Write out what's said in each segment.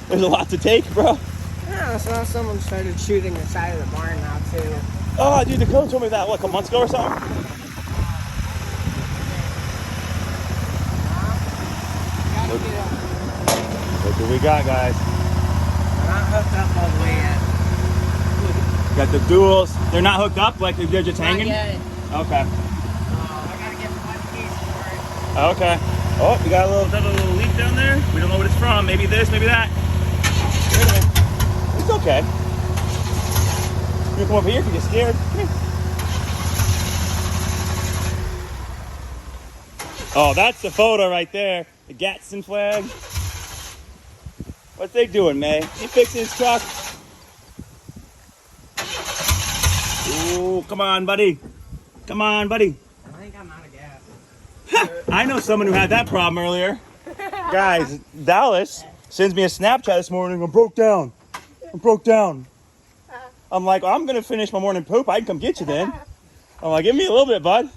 There's a lot to take, bro. Yeah, so someone started shooting the side of the barn now too. Oh, dude, the coach told me that, what, a couple months ago or something? Look what we got, guys. I'm not hooked up all the way yet. Got the duals. They're not hooked up, like they're just hanging? Not yet. Okay. I gotta get one piece for it. Okay. Oh, we got a little leak down there. We don't know what it's from. Maybe this, maybe that. Wait a minute. It's okay. You come over here if you get scared. Come here. Oh, that's the photo right there. The Gadsden flag. What's they doing, May? He fixing his truck. Ooh, come on, buddy. Come on, buddy. I think I'm out of gas. I know someone who had that problem earlier. Guys, Dallas sends me a Snapchat this morning. I'm broke down. I'm broke down. I'm like, I'm going to finish my morning poop. I can come get you then. I'm like, give me a little bit, bud.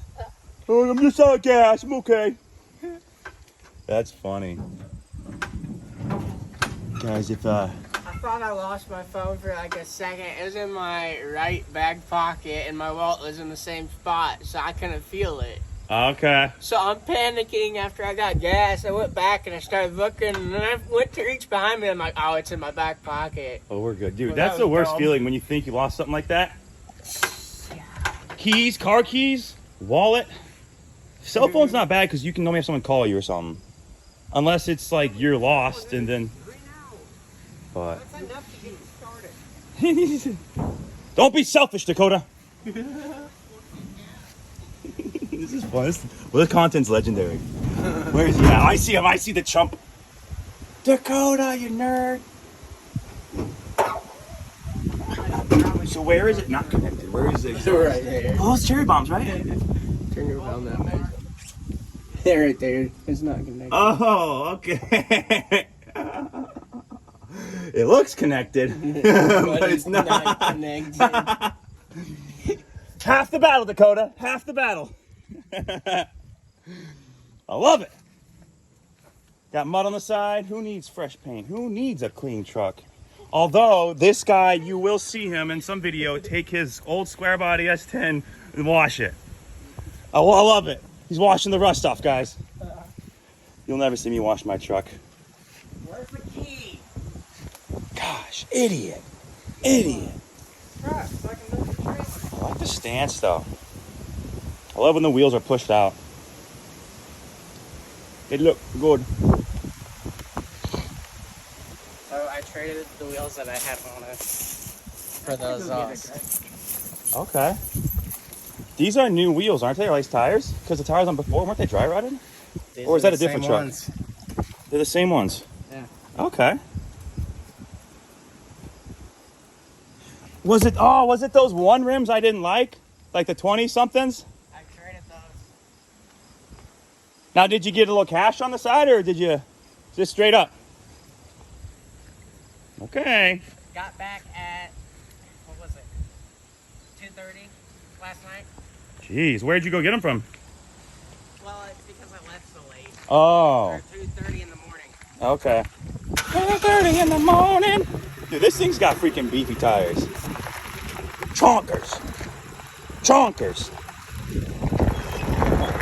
Oh, I'm just out of gas. I'm okay. That's funny. Guys, if I thought I lost my phone for like a second. It was in my right back pocket and my wallet was in the same spot, so I couldn't feel it. Okay. So I'm panicking after I got gas. I went back and I started looking, and then I went to reach behind me. I'm like, oh, it's in my back pocket. Oh, we're good. Dude, Well, that's that the was worst dumb. feeling when you think you lost something like that. Keys, car keys, wallet. Cell phone's not bad because you can normally have someone call you or something. Unless it's like you're lost and then... But... That's enough to get you started. Don't be selfish, Dakota. This is fun. Well, the content's legendary. Where is he at? I see him. I see the chump. Dakota, you nerd. So where is it not connected? Where is it? Right there. Oh, it's cherry bombs, right? Turn your phone that way. There, right there. It's not connected. Oh, okay. It looks connected, but it's not. Connected. Half the battle, Dakota. Half the battle. I love it. Got mud on the side. Who needs fresh paint? Who needs a clean truck? Although this guy, you will see him in some video take his old square body S10 and wash it. I love it. He's washing the rust off, guys. You'll never see me wash my truck. Where's the key? Gosh, idiot. Idiot. Crap, so I can move the trailer. I like the stance though. I love when the wheels are pushed out. They look good. So I traded the wheels that I had on it for those Okay. These are new wheels, aren't they? Or at least tires? Because the tires on before, weren't they dry rotted? Or is that a different truck? Ones. They're the same ones. Yeah. Okay. Was it those one rims I didn't like? Like the 20 somethings? I traded those. Now, did you get a little cash on the side or did you just straight up? Okay. Got back at, what was it? 2:30 last night. Jeez, where'd you go get them from? Well, it's because I left so late. Oh. Or 2:30 in the morning. Okay. 2:30 in the morning. Dude, this thing's got freaking beefy tires. Chonkers. Chonkers.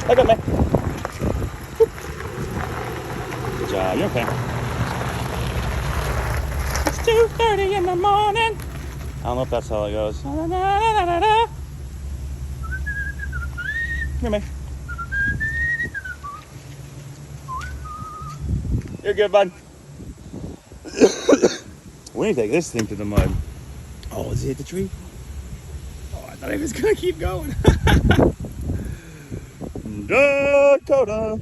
Look at me. Good job. You're okay. It's 2:30 in the morning. I don't know if that's how it goes. Here, man. You're good, bud. We need to take this thing to the mud. Oh, does it hit the tree? Oh, I thought he was gonna keep going. Dakota.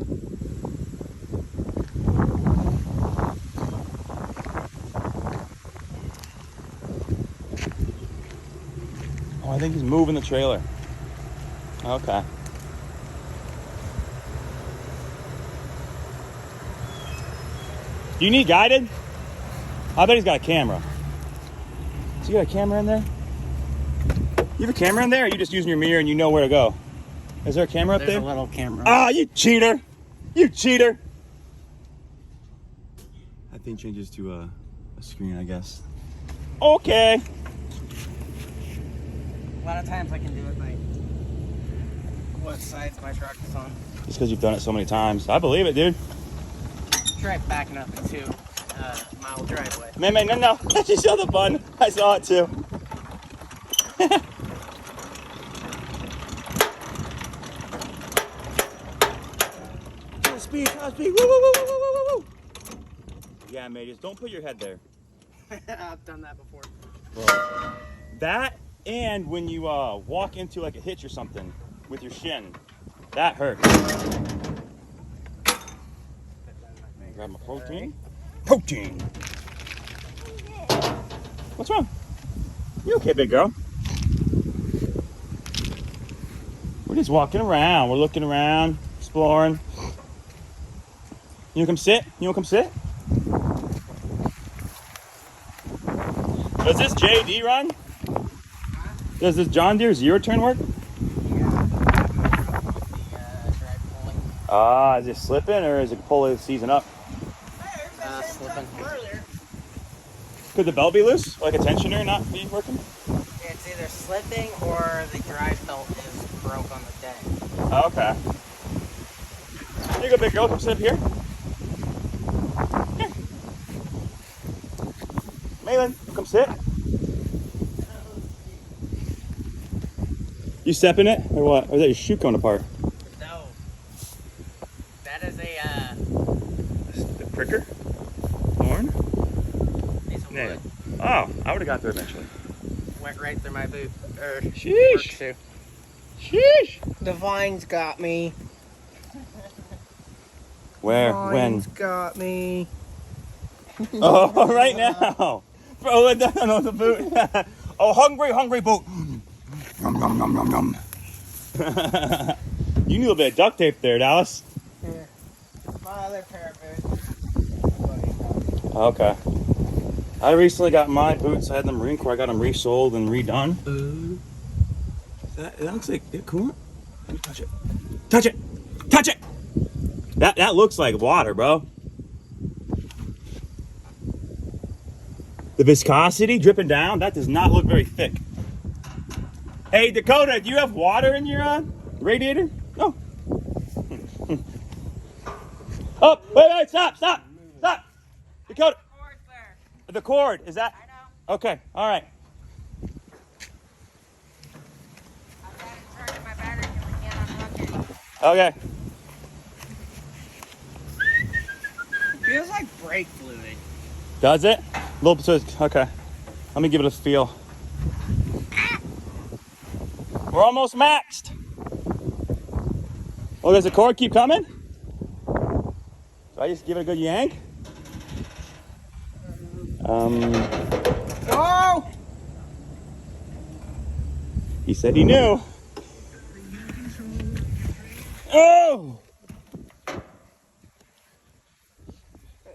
Oh, I think he's moving the trailer. Okay. Do you need guided? I bet he's got a camera. So you got a camera in there? You have a camera in there, or are you just using your mirror and you know where to go? Is there a camera up There's there? a little camera. Ah, you cheater! You cheater! That thing changes to a screen, I guess. Okay. A lot of times I can do it by what sides my truck is on. Just because you've done it so many times. I believe it, dude. Try backing up into mile driveway. Man, no. You saw the button. I saw it too. Top speed. Woo, woo, woo, woo, woo, woo, woo. Yeah, mate, just don't put your head there. I've done that before. Well, that and when you walk into like a hitch or something with your shin, that hurts. Grab my protein. Protein. What's wrong? You okay, big girl? We're just walking around. We're looking around, exploring. You wanna come sit? You wanna come sit? Does this JD run? Does this John Deere zero turn work? Is it slipping or is it pulling the season up? Slipping. Could the belt be loose? Like a tensioner not be working? It's either slipping or the drive belt is broke on the day. Oh, okay. Here you go, big girl. Come sit up here. Here. Malin, come sit. You stepping it or what? Or is that your shoe going apart? No. That is a The pricker? Thorn? piece of Yeah. wood. Oh, I would have got there eventually. Went right through my boot. Sheesh. Too. Sheesh. The vines got me. Where? Vines When? got me. Oh, right now. Throw it down on the boot. Oh, hungry boot. Yum, yum, yum, yum, yum. You need a little bit of duct tape there, Dallas. Yeah. My other pair of boots. Okay. I recently got my boots. I had them Marine Corps. I got them resoled and redone. That looks like they're cool. Let me touch it. Touch it. Touch it. That looks like water, bro. The viscosity dripping down, that does not look very thick. Hey, Dakota, do you have water in your radiator? No. Oh, wait, stop. Dakota. The cord, is that? I know. Okay, all right. I've got it charging my battery because I can't unhook it. Okay. Feels like brake fluid. Does it? Little bit. Okay. Let me give it a feel. We're almost maxed. Oh, does the cord keep coming? So I just give it a good yank? Oh! He said he knew. Oh! Had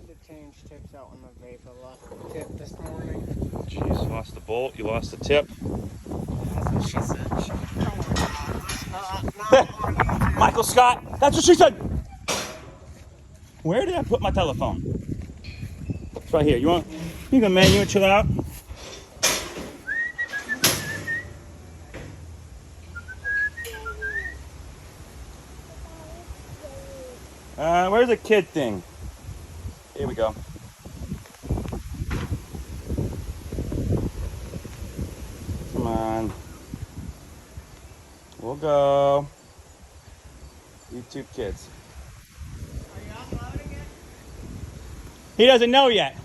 to change tips out on the vape. I lost the tip this morning. Jeez, lost the bolt. You lost the tip. That's what she said. Not Michael Scott, that's what she said. Where did I put my telephone? It's right here. You go, man. You want to chill out? Where's the kid thing? Here we go. Come on. We'll go. YouTube kids. Are you uploading it? He doesn't know yet.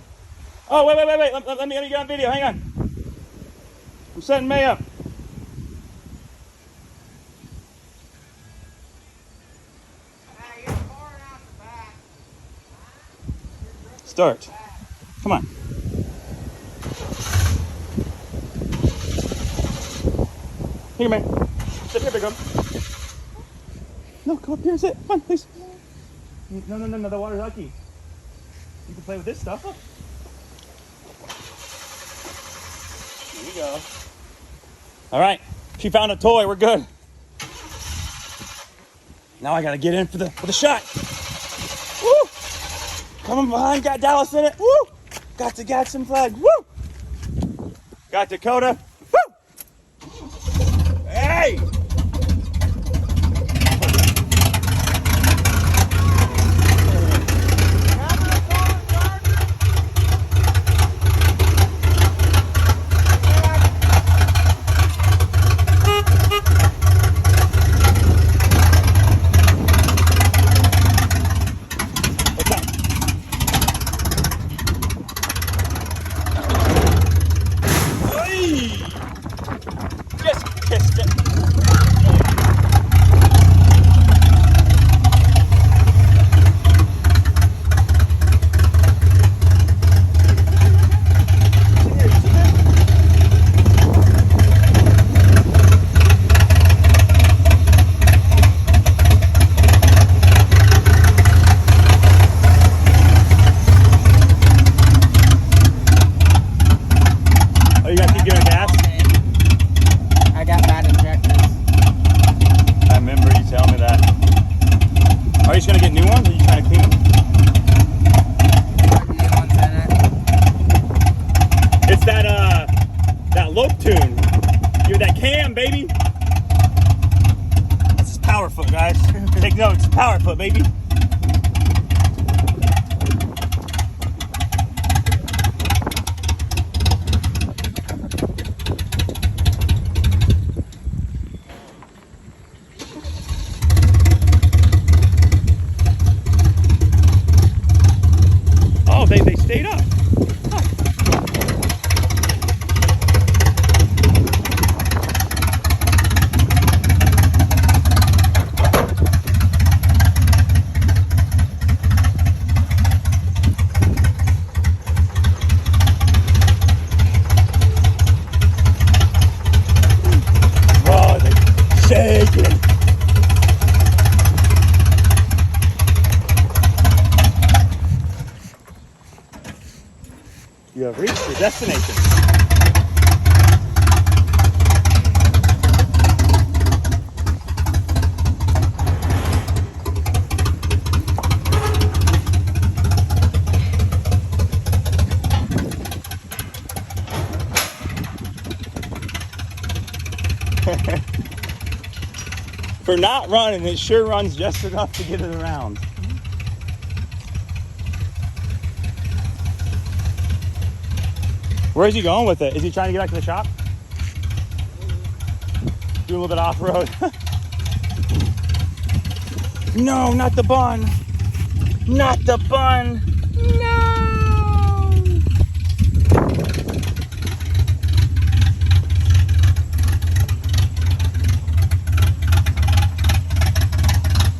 Oh, wait. Let me get on video. Hang on. I'm setting May up. You're pouring out the back. Start. Come on. Here, man. Sit here, big one. No, come up here and sit. Come on, please. No. The water's lucky. You can play with this stuff. Here we go. All right. She found a toy. We're good. Now I gotta get in for the shot. Woo! Coming behind, got Dallas in it. Woo! Got the Gadsden flag. Woo! Got Dakota. Woo! Hey! Just kissed it. Oh, you got to keep giving gas? I got bad injectors. I remember you telling me that. Are you just gonna get new ones, or are you trying to clean them? New ones in it. It's that lope tune. Give that cam, baby. This is power foot, guys. Take notes. Power foot, baby. Oh, they stayed up. Huh. Oh, they're shaking. You have reached your destination. For not running, it sure runs just enough to get it around. Where is he going with it? Is he trying to get back to the shop? Do a little bit off-road. No, not the bun. Not the bun. No.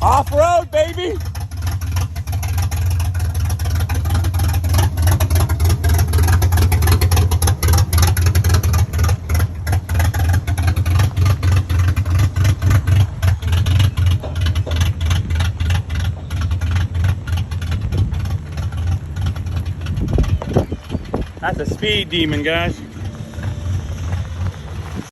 Off-road, baby. That's a speed demon, guys.